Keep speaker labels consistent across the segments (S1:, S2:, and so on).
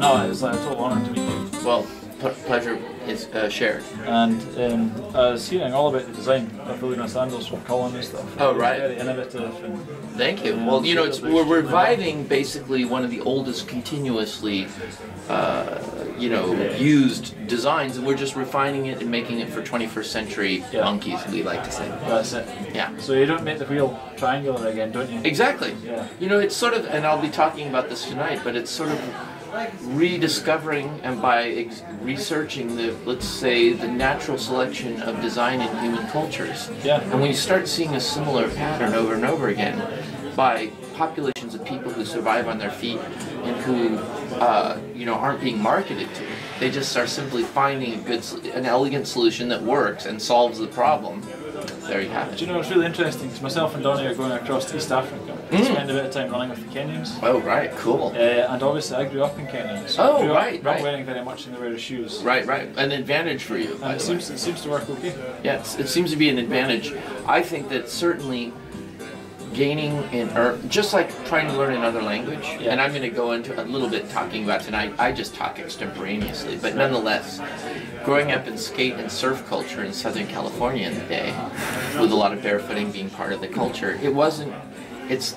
S1: No, it was like a total honour to meet you.
S2: Well, pleasure is shared.
S1: And I was hearing all about the design of the lunar sandals from Colin and stuff.
S2: Oh, right.
S1: Very innovative. And,
S2: thank you. Well, you know, we're reviving basically one of the oldest continuously, you know, used designs, and we're just refining it and making it for 21st century monkeys, we like to say.
S1: That's it.
S2: Yeah.
S1: So you don't make the wheel triangular again, don't you?
S2: Exactly.
S1: Yeah.
S2: You know, it's sort of, and I'll be talking about this tonight, but it's sort of rediscovering and by researching the, let's say, the natural selection of design in human cultures.
S1: Yeah.
S2: And when you start seeing a similar pattern over and over again by populations of people who survive on their feet and who, you know, aren't being marketed to, they just are simply finding an elegant solution that works and solves the problem. There you have it.
S1: Do you know what's really interesting? Because myself and Donnie are going across to East Africa to spend a bit of time running with the Kenyans.
S2: Oh, right, cool.
S1: And obviously I grew up in Kenya, so I grew up not wearing very much in the way of shoes.
S2: Right, right. An advantage for you.
S1: And it seems to work okay.
S2: Yes, it seems to be an advantage. I think that certainly gaining or just like trying to learn another language, and I'm going to go into a little bit talking about tonight. I just talk extemporaneously, but nonetheless, growing up in skate and surf culture in Southern California in the day, with a lot of barefooting being part of the culture, it wasn't.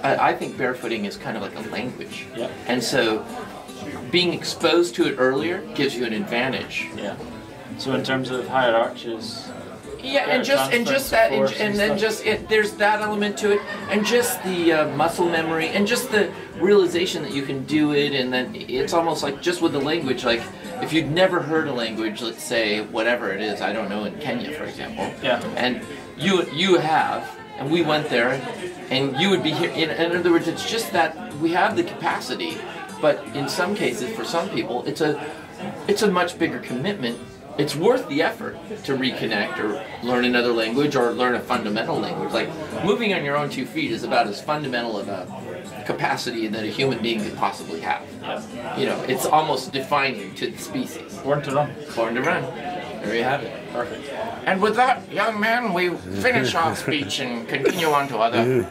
S2: I think barefooting is kind of like a language, and so being exposed to it earlier gives you an advantage.
S1: Yeah. So in terms of higher arches.
S2: Yeah, and there's that element to it, and just the muscle memory, and just the realization that you can do it, and then it's almost like just with the language, like if you'd never heard a language, let's say whatever it is, I don't know, in Kenya, for example, and you have, and we went there, and you would be here. In other words, it's just that we have the capacity, but in some cases, for some people, it's a much bigger commitment. It's worth the effort to reconnect or learn another language or learn a fundamental language. Like moving on your own 2 feet is about as fundamental of a capacity that a human being could possibly have. You know, it's almost defining to the species.
S1: Born to run.
S2: Born to run. There you have it.
S1: Perfect.
S2: And with that, young man, we finish our speech and continue on to other